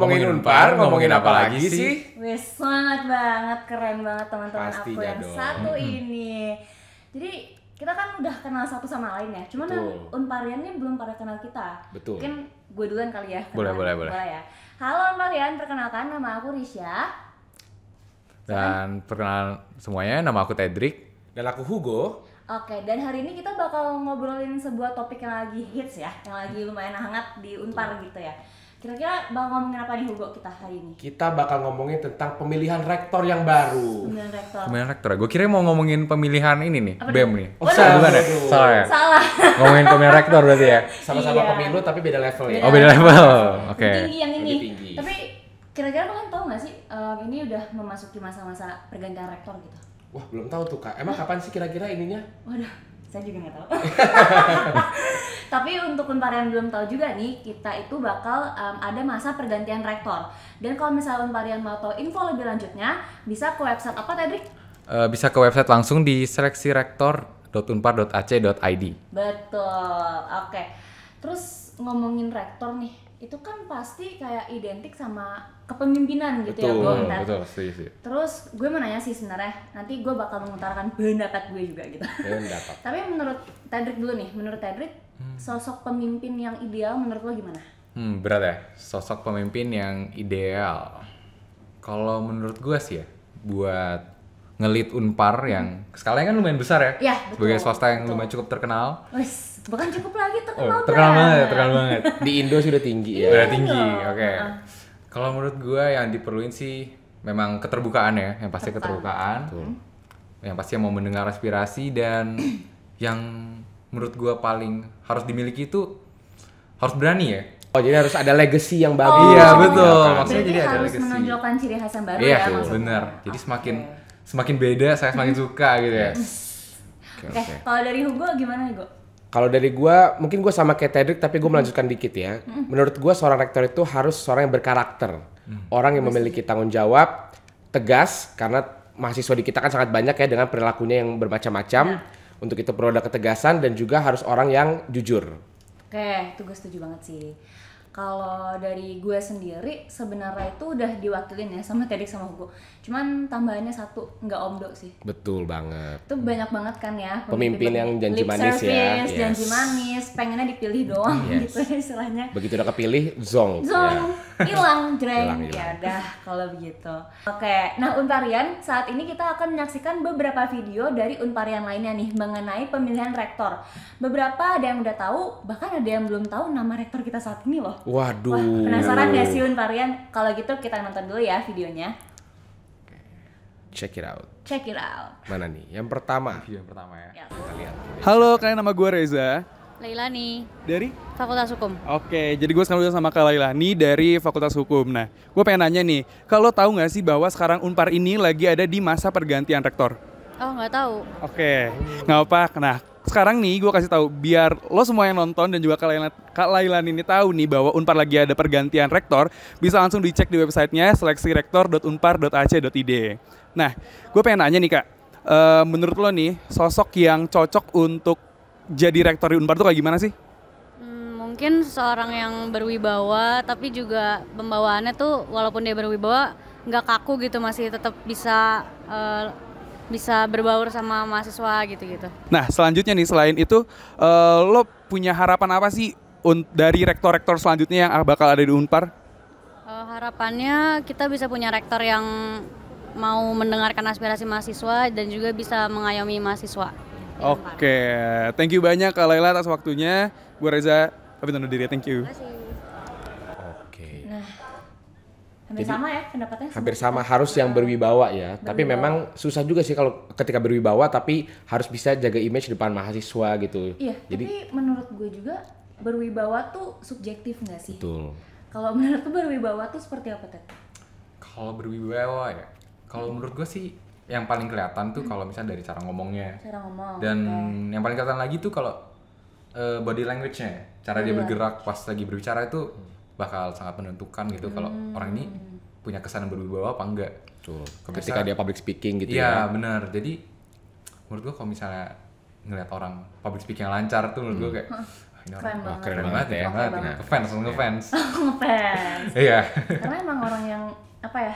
Ngomongin Unpar, ngomongin apa lagi sih? Wes, semangat banget, keren banget teman-teman aku Pastinya yang dong. satu ini. Jadi kita kan udah kenal satu sama lain ya, cuman Betul. Unparian ini belum pada kenal kita. Betul. Mungkin gue duluan kali ya. Boleh. Ya. Halo Unparian, perkenalkan nama aku Risha. Dan perkenalan semuanya, nama aku Tedric. Dan aku Hugo. Oke, dan hari ini kita bakal ngobrolin sebuah topik yang lagi hits ya, yang lagi lumayan hangat di Unpar gitu ya. Kira-kira bakal ngomongin apa nih Hugo kita hari ini? Kita bakal ngomongin tentang pemilihan rektor yang baru. Pemilihan rektor. Pemilihan rektor. Gue kira mau ngomongin pemilihan ini nih, Apa BEM nih? nih. Oh, Bukan ya? Salah ya? Salah. Ngomongin pemilihan rektor berarti ya? Sama-sama Iya. pemilu tapi beda level ya. Oh, beda level. Oke. Lebih tinggi yang ini. Lebih tinggi. Tapi kira-kira kalian tahu nggak sih ini udah memasuki masa-masa pergantian rektor gitu? Wah, belum tahu tuh Kak. Emang kapan sih kira-kira ininya? Waduh, saya juga nggak tahu. Tapi untuk Unpar yang belum tahu juga nih, kita itu bakal ada masa pergantian rektor. Dan kalau misalnya Unpar yang mau tahu info lebih lanjutnya, bisa ke website apa Tedric? Bisa ke website langsung di seleksirektor.unpar.ac.id. Betul, oke. Terus ngomongin rektor nih, itu kan pasti kayak identik sama kepemimpinan gitu ya, Betul, Bro. Ted. Betul, setuju. Terus gue mau nanya sih sebenarnya, nanti gue bakal mengutarakan pendapat gue juga gitu. Pendapat. Tapi menurut Tedric dulu nih, menurut Tedric, sosok pemimpin yang ideal menurut lo gimana? Berat ya, sosok pemimpin yang ideal. Kalau menurut gue sih ya, buat ngelit Unpar yang skalanya kan lumayan besar ya. Iya, betul, Sebagai swasta yang betul. lumayan cukup terkenal. Wes, bukan cukup lagi terkenal Terkenal banget. banget. Di Indo sudah tinggi ya. Udah tinggi, dong. oke. Kalau menurut gue yang diperluin sih memang keterbukaan ya, yang pasti keterbukaan. Yang pasti mau mendengar aspirasi dan yang menurut gue paling harus dimiliki itu harus berani ya. Oh, jadi harus ada legacy yang bagus. Iya, gitu betul. kan. Maksudnya Berarti jadi ada harus legacy. menonjolkan ciri khas yang baru Iya, ya maksudnya. benar. Jadi semakin beda, saya semakin suka gitu ya. Oke, kalau dari Hugo gimana Hugo? Kalau dari gua, mungkin gua sama kayak Tedric tapi gua melanjutkan dikit ya. Menurut gua seorang rektor itu harus seorang yang berkarakter. Orang yang memiliki tanggung jawab, tegas karena mahasiswa di kita kan sangat banyak ya dengan perilakunya yang bermacam-macam. Untuk itu perlu ada ketegasan dan juga harus orang yang jujur. Oke, itu gue setuju banget sih. Kalau dari gue sendiri sebenarnya itu udah diwakilin ya sama Tedric sama Hugo. Cuman tambahannya satu, nggak omdo sih. Betul banget. Itu banyak banget kan ya Pemimpin yang janji lip manis ya. service, Yes. janji manis, pengennya dipilih doang Yes. gitu istilahnya. Begitu udah kepilih, zong. Zong, hilang Hilang. jreng. Ya udah kalau begitu. Oke, nah Unparian, saat ini kita akan menyaksikan beberapa video dari Unparian lainnya nih mengenai pemilihan rektor. Beberapa ada yang udah tahu, bahkan ada yang belum tahu nama rektor kita saat ini loh. Waduh. Wah, penasaran gak sih Unparian? Kalau gitu kita nonton dulu ya videonya. Check it out. Check it out. Mana nih? Yang pertama. Video yang pertama ya. Ya. Kita lihat. Halo, kalian nama gue Reza Leilani, dari? Fakultas Hukum. Oke, jadi gue sekarang udah sama Kak Lailani dari Fakultas Hukum. Nah, gue pengen nanya nih, kalau tahu nggak sih bahwa sekarang Unpar ini lagi ada di masa pergantian rektor? Oh, nggak tahu. Oke, nggak apa. Nah, sekarang nih gue kasih tahu biar lo semua yang nonton dan juga Kak Lailani ini tahu nih bahwa Unpar lagi ada pergantian rektor, bisa langsung dicek di websitenya seleksirektor.unpar.ac.id. Nah, gue pengen nanya nih Kak, menurut lo nih sosok yang cocok untuk jadi rektor di Unpar tuh kayak gimana sih? Mungkin seorang yang berwibawa, tapi juga pembawaannya tuh walaupun dia berwibawa nggak kaku gitu, masih tetap bisa berbaur sama mahasiswa gitu-gitu. Nah, selanjutnya nih selain itu lo punya harapan apa sih dari rektor-rektor selanjutnya yang bakal ada di Unpar? Harapannya kita bisa punya rektor yang mau mendengarkan aspirasi mahasiswa dan juga bisa mengayomi mahasiswa. Oke, thank you banyak Kak Laila atas waktunya. Gue Reza, pamit undur diri, thank you. Terima kasih. Oke. Nah, hampir sama ya pendapatnya? Hampir sama, harus yang berwibawa ya. Tapi memang susah juga sih kalau ketika berwibawa tapi harus bisa jaga image depan mahasiswa gitu. Iya, Jadi tapi menurut gue juga berwibawa tuh subjektif nggak sih? betul. Kalau menurut tuh berwibawa tuh seperti apa Ted? Kalau berwibawa ya, kalau menurut gue sih yang paling kelihatan tuh kalau misalnya dari cara ngomongnya. Cara ngomong. Dan oke. yang paling kelihatan lagi tuh kalau body language-nya, cara dia bergerak pas lagi berbicara itu bakal sangat menentukan gitu kalau orang ini punya kesan yang berwibawa apa enggak. Betul. Ketika dia public speaking gitu Iya, ya. benar. Jadi menurut gua kalau misalnya ngeliat orang public speaking yang lancar tuh menurut gua kayak Ini Keren orang- banget. keren banget ya, Oke banget. banget. Ngefans, langsung ngefans. Ngefans. Iya. Karena emang orang yang apa ya,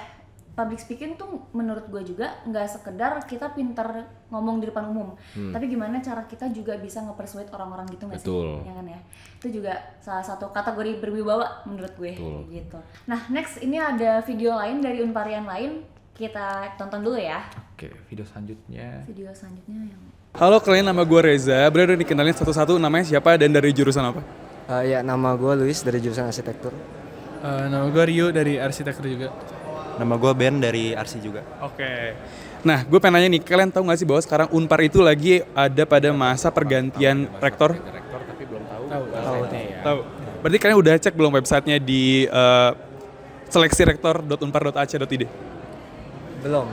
public speaking tuh menurut gue juga nggak sekedar kita pinter ngomong di depan umum, tapi gimana cara kita juga bisa nge-persuade orang-orang gitu nggak sih? Betul. Ya kan ya, itu juga salah satu kategori berwibawa menurut gue. Betul. Gitu. Nah next ini ada video lain dari Unpar yang lain, kita tonton dulu ya. Oke, video selanjutnya. Video selanjutnya yang Halo kalian, nama gue Reza. Boleh dong dikenalin satu-satu namanya siapa dan dari jurusan apa? Ya, nama gue Luis dari jurusan arsitektur. Nama gue Rio dari arsitektur juga. Nama gue Ben dari Arsi juga. Oke. Nah, gue pengen nanya nih, kalian tahu nggak sih bahwa sekarang Unpar itu lagi ada pada masa pergantian rektor? Rektor tapi belum tahu. Tahu. Berarti kalian udah cek belum websitenya di seleksirektor.unpar.ac.id? Belum.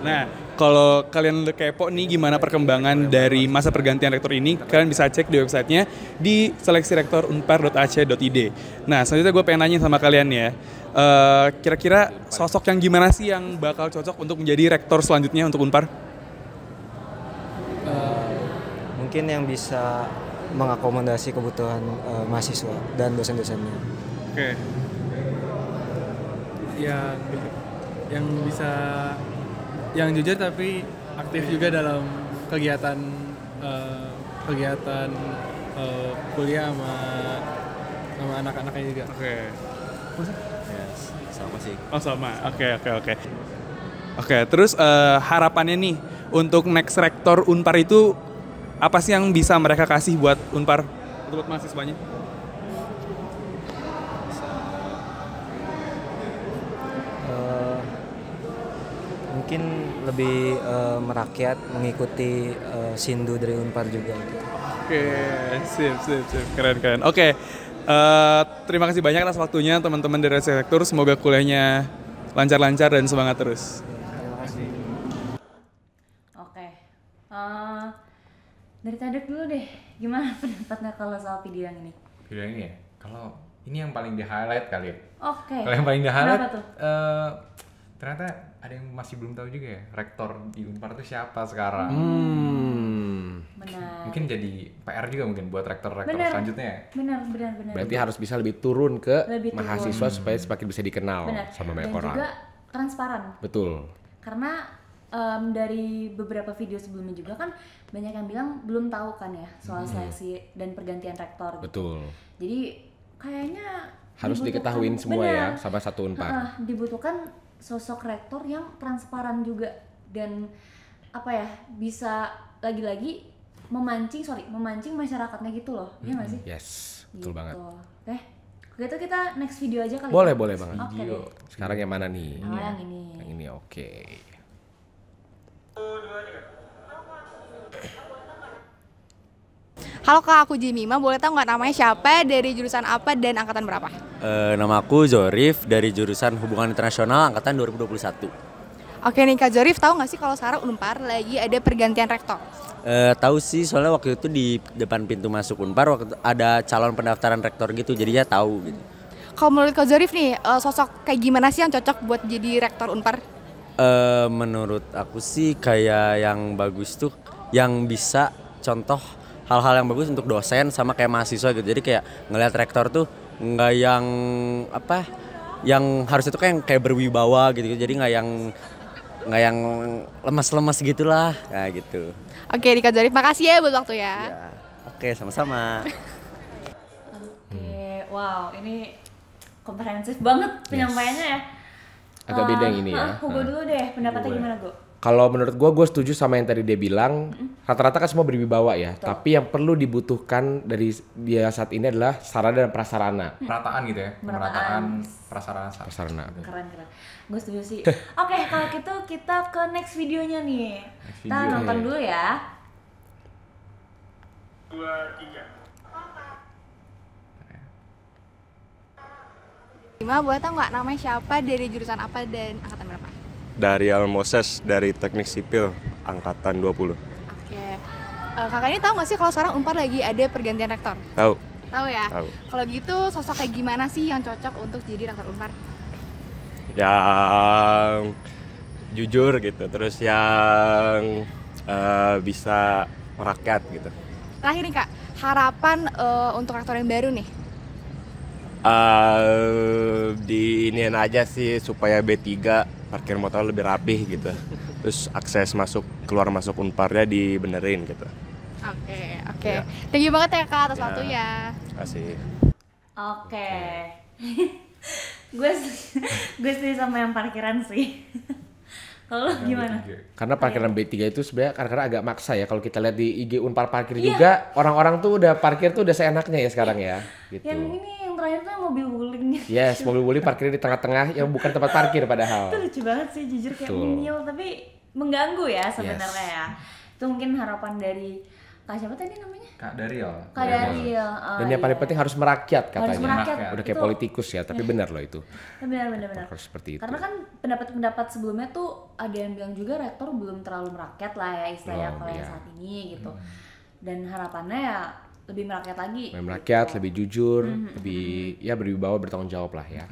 Nah, kalau kalian udah kepo nih gimana perkembangan dari masa pergantian rektor ini, kalian bisa cek di websitenya di seleksirektorunpar.ac.id. Nah, selanjutnya gue pengen nanya sama kalian ya, kira-kira sosok yang gimana sih yang bakal cocok untuk menjadi rektor selanjutnya untuk Unpar? Mungkin yang bisa mengakomodasi kebutuhan mahasiswa dan dosen-dosennya. Oke. Yang bisa, yang jujur tapi aktif juga dalam kegiatan kuliah sama anak-anaknya juga. Oke. Sama sih. Oh sama, oke. Oke, terus harapannya nih untuk next rektor Unpar itu apa sih yang bisa mereka kasih buat Unpar, buat mahasiswanya? Mungkin lebih merakyat, mengikuti sindu dari Unpar juga. Oke, sip, keren. Oke, terima kasih banyak atas waktunya teman-teman dari arsitektur. Semoga kuliahnya lancar-lancar dan semangat terus. oke. Dari Tadek dulu deh, gimana pendapatnya kalau soal video yang ini? Video ini ya. Kalau ini yang paling di highlight kali ya. Oke. Kalau yang paling di highlight, Kenapa tuh? ternyata ada yang masih belum tahu juga ya, rektor di Unpar itu siapa sekarang. Benar. Mungkin jadi PR juga mungkin buat rektor-rektor Benar. selanjutnya ya. Benar. Berarti harus bisa lebih turun ke Lebih turun. mahasiswa supaya semakin bisa dikenal Benar. sama banyak Dan orang. juga transparan. Betul. Karena dari beberapa video sebelumnya juga kan banyak yang bilang belum tahu kan ya soal seleksi dan pergantian rektor. Betul. Jadi kayaknya Harus dibutuhkan- diketahuin semua ya Benar. sama satu Unpar. Dibutuhkan sosok rektor yang transparan juga dan apa ya, bisa lagi-lagi memancing masyarakatnya gitu loh. Iya nggak sih? Yes, betul Gitu. banget. Oke. Gitu kita next video aja kali. Boleh ya? banget. Oke deh. Sekarang yang mana nih? Oh, yang ini. Yang ini oke. Halo Kak, aku Jimima. Boleh tahu nggak namanya siapa, dari jurusan apa, dan angkatan berapa? Nama aku Zorif dari jurusan Hubungan Internasional angkatan 2021. Oke nih Kak Zorif, tahu nggak sih kalau sekarang Unpar lagi ada pergantian rektor? Tahu sih, soalnya waktu itu di depan pintu masuk Unpar waktu itu ada calon pendaftaran rektor gitu, jadinya tahu gitu. Kalau menurut Kak Zorif nih, sosok kayak gimana sih yang cocok buat jadi rektor Unpar? Menurut aku sih kayak yang bagus tuh yang bisa contoh hal-hal yang bagus untuk dosen sama kayak mahasiswa gitu. Jadi kayak ngelihat rektor tuh nggak yang apa, yang harus itu kayak berwibawa gitu. Jadi nggak yang lemas-lemas gitulah, kayak gitu. Oke nih Kak Zorif, makasih ya buat waktu ya. Ya, oke, sama-sama. Oke, wow, ini komprehensif banget penyampaiannya ya. Agak beda yang ini ya. Hugo dulu deh, pendapatnya gimana Go? Kalau menurut gue setuju sama yang tadi dia bilang. Rata-rata kan semua berwibawa ya. Tapi yang perlu dibutuhkan dari dia saat ini adalah sarana dan prasarana. Perataan gitu ya. Pemerataan prasarana. Prasarana. Keren. Gue setuju sih. Oke, kalau gitu kita ke next videonya nih. Kita video. nonton dulu ya. 5, boleh tahu nggak namanya siapa, dari jurusan apa, dan angkatan berapa? Dari Almoses, dari Teknik Sipil, angkatan 20. Oke. Kakak ini tahu nggak sih kalau sekarang Unpar lagi ada pergantian rektor? Tahu? Tahu ya? Tahu. Kalau gitu sosok kayak gimana sih yang cocok untuk jadi rektor Unpar? Yang jujur gitu, terus yang bisa merakyat gitu. Terakhir nih Kak, harapan untuk rektor yang baru nih? Diiniin aja sih supaya B3 parkir motor lebih rapih gitu. Terus akses keluar masuk Unparnya dibenerin gitu. Oke. Thank you banget ya Kak atas waktunya. Terima kasih. Oke. Gue setuju sama yang parkiran sih. Kalau gimana? Karena parkiran B3 itu sebenarnya kadang-kadang agak maksa ya. Kalau kita lihat di IG Unpar parkir juga, orang-orang tuh udah parkir tuh udah seenaknya ya sekarang ya. Gitu. Yang ini yang terakhir tuh mobil wuling. Yes, mobil wuling parkir di tengah-tengah yang bukan tempat parkir padahal. Itu lucu banget sih, jujur kayak mungil tapi mengganggu ya sebenarnya ya. Itu mungkin harapan dari Kak siapa tadi namanya? Kak Daryl. Kak Daryl. Dan yang paling penting harus merakyat katanya. Harus merakyat. Udah kayak politikus ya, tapi benar loh itu. Benar. Harus seperti itu. Karena kan pendapat-pendapat sebelumnya tuh ada yang bilang juga rektor belum terlalu merakyat lah ya istilahnya kalau yang saat ini gitu. Dan harapannya ya lebih merakyat lagi. Lebih merakyat, lebih jujur, lebih ya berwibawa, bertanggung jawab lah ya.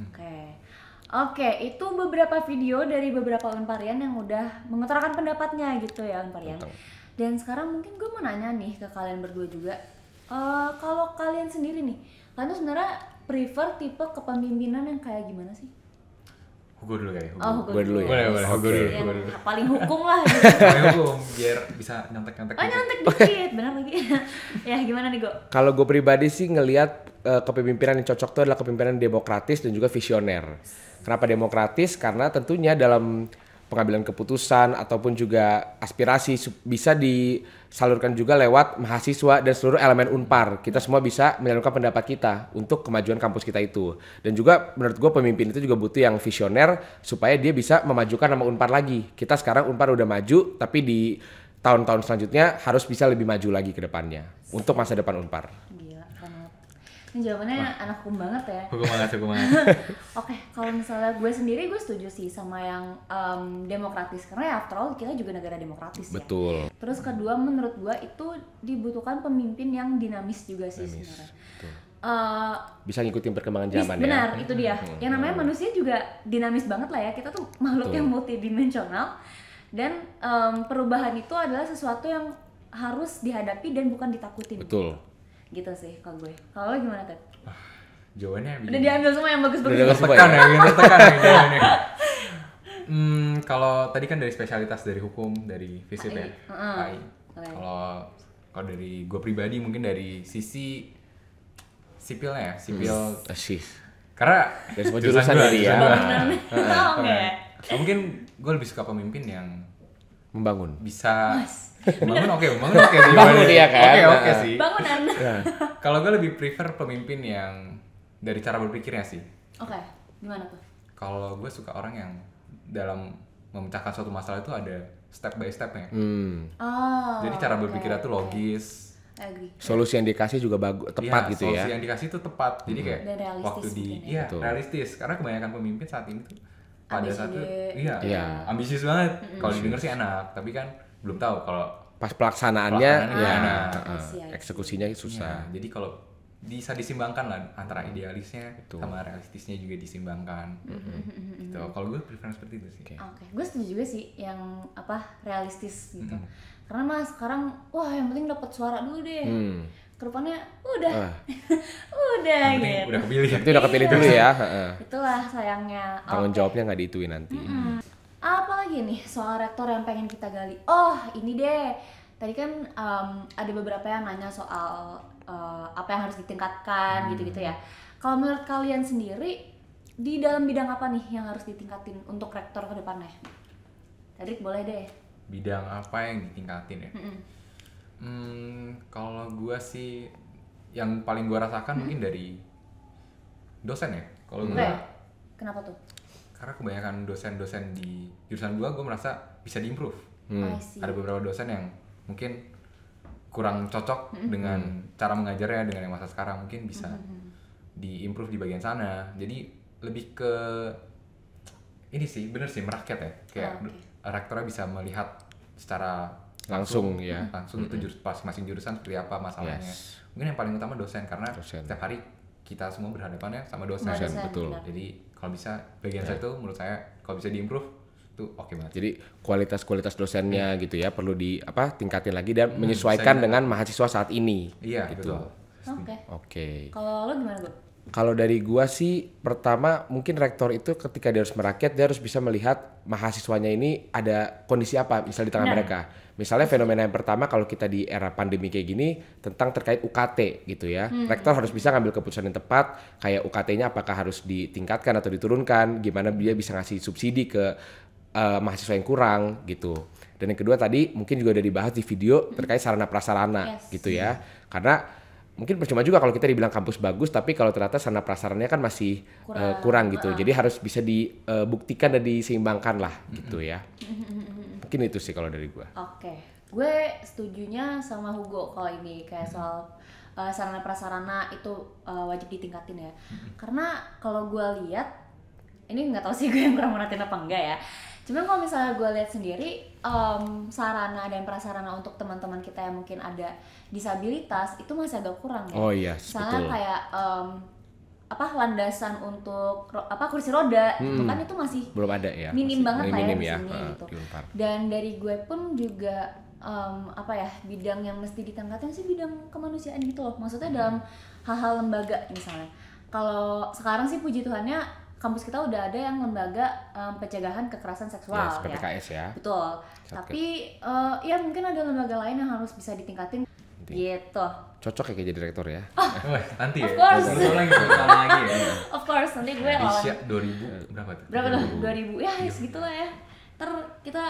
Oke, itu beberapa video dari beberapa Unparian yang udah mengutarakan pendapatnya gitu ya Unparian. Dan sekarang mungkin gue mau nanya nih ke kalian berdua juga, kalau kalian sendiri nih, kalian tuh sebenarnya prefer tipe kepemimpinan yang kayak gimana sih? Hugo dulu kali. Gue dulu ya. Boleh. Hugo dulu. Paling hukum lah gitu. Paling hukum biar bisa nyontek-nyontek. Nyontek dikit, benar lagi. Ya gimana nih Go? Kalau gue pribadi sih ngelihat kepemimpinan yang cocok itu adalah kepemimpinan demokratis dan juga visioner. Kenapa demokratis? Karena tentunya dalam pengambilan keputusan ataupun juga aspirasi bisa disalurkan juga lewat mahasiswa dan seluruh elemen Unpar. Kita semua bisa menyalurkan pendapat kita untuk kemajuan kampus kita itu. Dan juga menurut gue pemimpin itu juga butuh yang visioner supaya dia bisa memajukan nama Unpar lagi. Kita sekarang Unpar udah maju, tapi di tahun-tahun selanjutnya harus bisa lebih maju lagi ke depannya untuk masa depan Unpar. Ini jawabannya anak hukum banget ya. Hukum banget. Oke, kalau misalnya gue sendiri gue setuju sih sama yang demokratis karena ya after all kita juga negara demokratis. Betul. Ya. Terus kedua menurut gue itu dibutuhkan pemimpin yang dinamis juga sih sebenarnya. Bisa ngikutin perkembangan zaman ya. Benar, itu dia. Yang namanya manusia juga dinamis banget lah ya. Kita tuh makhluk yang multidimensional dan perubahan itu adalah sesuatu yang harus dihadapi dan bukan ditakutin. Betul. Gitu sih kalau gue. Kalau lo gimana Ted? Jawabannya udah diambil semua yang bagus-bagus. Tertekan ya jawabannya. Kalau tadi kan dari spesialitas dari hukum, dari FISIP ya, AI. Kalau dari gue pribadi mungkin dari sisi sipilnya ya, sipil. Karena dari semua jurusan jadi ya. Mungkin gue lebih suka pemimpin yang membangun. Bisa membangun oke bangun dia kan. Oke sih. Bangunan. Kalau gue lebih prefer pemimpin yang dari cara berpikirnya sih. Oke, gimana tuh? Kalau gue suka orang yang dalam memecahkan suatu masalah itu ada step by stepnya. Jadi cara berpikirnya tuh logis. Solusi yang dikasih juga tepat gitu ya. Solusi yang dikasih itu tepat. Jadi kayak waktu realistis. Karena kebanyakan pemimpin saat ini tuh pada saat itu ambisius banget. Kalau didengar sih enak, tapi kan belum tahu kalau pas pelaksanaannya eksekusinya susah. Jadi kalau bisa disimbangkan lah antara idealisnya sama realistisnya juga disimbangkan. Gitu. Kalau gue prefer seperti itu sih. Oke, gue setuju juga sih yang realistis gitu. Karena sekarang yang penting dapat suara dulu deh. Kedepannya udah gitu. Udah kepilih. Itu udah kepilih dulu ya. Itulah sayangnya. Tanggung jawabnya nggak diituin nanti. Apa lagi nih soal rektor yang pengen kita gali? Oh ini deh. Tadi kan ada beberapa yang nanya soal apa yang harus ditingkatkan gitu-gitu ya. Kalau menurut kalian sendiri di dalam bidang apa nih yang harus ditingkatin untuk rektor ke depannya? Tadi boleh deh. Bidang apa yang ditingkatin ya? Kalau gue sih yang paling gue rasakan mungkin dari dosen ya. Kalau gue. Kenapa tuh? Karena kebanyakan dosen-dosen di jurusan gue merasa bisa diimprove. Ada beberapa dosen yang mungkin kurang cocok dengan cara mengajarnya dengan yang masa sekarang, mungkin bisa diimprove di bagian sana. Jadi lebih ke ini sih, bener sih merakyat ya. Kayak rektornya bisa melihat secara langsung itu masing-masing jurusan seperti apa masalahnya. Mungkin yang paling utama dosen karena setiap hari kita semua berhadapannya sama dosen. Betul. Jadi kalau bisa bagian saya itu menurut saya kalau bisa diimprove Itu oke banget. Jadi kualitas dosennya gitu ya perlu tingkatin lagi dan menyesuaikan dengan mahasiswa saat ini. Iya, gitu. Oke. Oke. Kalau lo gimana, Gu? Kalau dari gua sih pertama mungkin rektor itu ketika dia harus merakyat dia harus bisa melihat mahasiswanya ini ada kondisi apa misalnya di tengah mereka. Misalnya fenomena yang pertama kalau kita di era pandemi kayak gini tentang terkait UKT gitu ya. Rektor harus bisa ngambil keputusan yang tepat kayak UKT-nya apakah harus ditingkatkan atau diturunkan, gimana dia bisa ngasih subsidi ke mahasiswa yang kurang gitu. Dan yang kedua tadi mungkin juga udah dibahas di video terkait sarana prasarana gitu ya. Karena mungkin percuma juga kalau kita dibilang kampus bagus tapi kalau ternyata sarana prasarananya kan masih kurang gitu. Jadi harus bisa dibuktikan dan diseimbangkan lah gitu ya. Mungkin itu sih kalau dari gue. Oke. Gue setujunya sama Hugo kalau ini kayak soal sarana prasarana itu wajib ditingkatin ya. Karena kalau gue lihat ini nggak tahu sih gue yang kurang merhatiin apa enggak ya. Cuman kalau misalnya gue lihat sendiri sarana dan prasarana untuk teman-teman kita yang mungkin ada disabilitas itu masih agak kurang ya. Oh iya, misalnya betul. kayak landasan untuk kursi roda itu kan itu masih belum ada ya. minim banget lah ya minim di ya, sini gitu. di Unpar. Dan dari gue pun juga bidang yang mesti ditingkatin sih bidang kemanusiaan gitu loh. Maksudnya dalam hal-hal lembaga misalnya. Kalau sekarang sih puji Tuhannya kampus kita udah ada yang lembaga pencegahan kekerasan seksual yes, PPKS ya. Betul. Tapi ya mungkin ada lembaga lain yang harus bisa ditingkatin gitu. Cocok ya kayak jadi rektor ya. Nanti ya. Of course. lagi ya. Of course, nanti gue lawan. Asia 2000 berapa tuh? Berapa tuh? 2000. Ya, segitulah ya. Ntar kita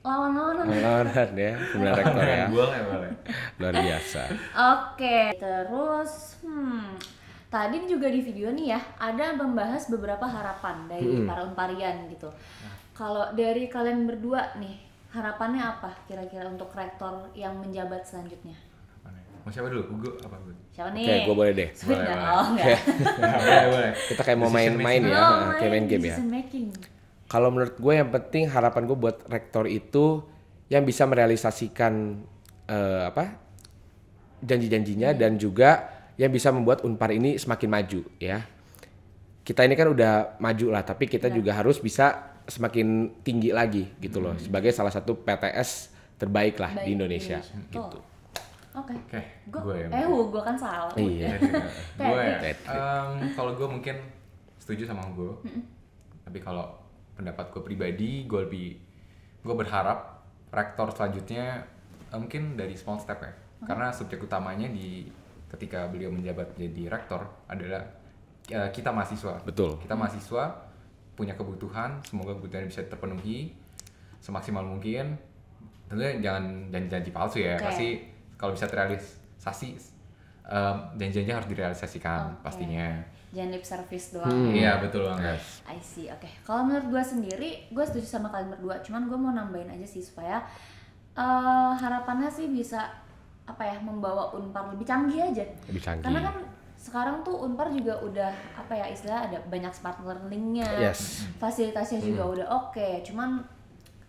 lawan-lawanan. Lawanan ya, pemilihan rektor ya. Boleh. Luar biasa. Oke, terus tadi juga di video nih ya, ada membahas beberapa harapan dari para Unparian gitu. Kalau dari kalian berdua nih, harapannya apa kira-kira untuk rektor yang menjabat selanjutnya? Mau siapa dulu? Hugo apa gue? Siapa nih? Oke, gue boleh deh. Boleh. Oh, enggak. Boleh. Kita kayak mau main-main ya, kayak main game ya. Kalau menurut gue yang penting harapan gue buat rektor itu yang bisa merealisasikan janji-janjinya dan juga yang bisa membuat Unpar ini semakin maju ya. Kita ini kan udah maju lah, tapi kita juga harus bisa semakin tinggi lagi gitu loh, sebagai salah satu PTS terbaik lah di Indonesia gitu. Oke. Gue Gue kan salah. Iya. Gue kalau gue mungkin setuju sama gue. Tapi kalau pendapat gue pribadi, gue berharap rektor selanjutnya mungkin dari small step ya. Karena subjek utamanya ketika beliau menjabat jadi rektor adalah kita mahasiswa. Betul. Kita mahasiswa punya kebutuhan, semoga kebutuhan bisa terpenuhi semaksimal mungkin. Tentunya jangan janji-janji palsu ya. Pasti kalau bisa terrealisasi, janji-janjinya harus direalisasikan pastinya. Jangan lip service doang. Iya betul banget. I see, oke. Kalau menurut gue sendiri, gue setuju sama kalian berdua. Cuman gue mau nambahin aja sih supaya harapannya sih bisa membawa Unpar lebih canggih aja. Lebih canggih. Karena kan sekarang tuh Unpar juga udah istilah ada banyak smart learning-nya. Yes. Fasilitasnya juga udah oke. Cuman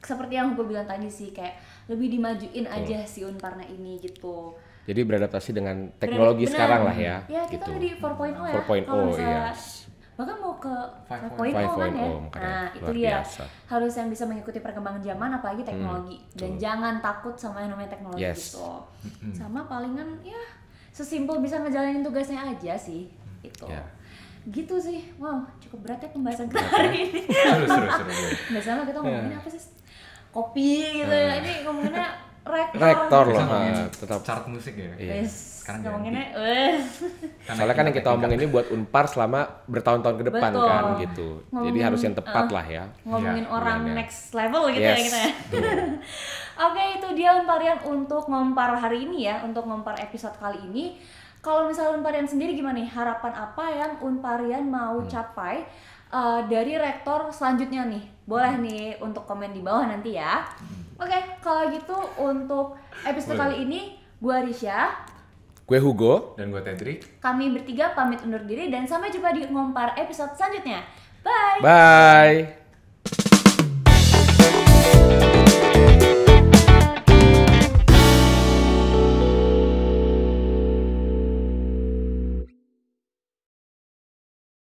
seperti yang gue bilang tadi sih kayak lebih dimajuin aja si Unparnya ini gitu. Jadi beradaptasi dengan teknologi sekarang lah ya. Ya kita udah di 4.0 ya. 4.0 iya. Bahkan mau ke 5.0 kan ya. Nah itu dia. Harus yang bisa mengikuti perkembangan zaman apalagi teknologi. Dan jangan takut sama yang namanya teknologi gitu. Sama palingan ya sesimpel bisa ngejalanin tugasnya aja sih. Itu. Gitu sih. Wow cukup berat ya pembahasan kita hari ini. Seru. Biasanya kita ngomongin apa sih? Kopi gitu ya. Ini ngomonginnya rektor loh, tetap chart musik ya. Yes. Sekarang ngomonginnya soalnya kan yang kita omongin ini buat Unpar selama bertahun-tahun ke depan kan gitu. Jadi harus yang tepat lah ya. Ngomongin orang next level gitu ya kita ya. Oke, itu dia Unparian untuk ngompar hari ini ya, untuk ngompar episode kali ini. Kalau misalnya Unparian sendiri gimana nih? Harapan apa yang Unparian mau capai dari rektor selanjutnya nih? Boleh nih untuk komen di bawah nanti ya. Oke, kalau gitu untuk episode kali ini, gue Arisha, gue Hugo, dan gue Tedric. Kami bertiga pamit undur diri dan sampai jumpa di ngompar episode selanjutnya. Bye! Bye!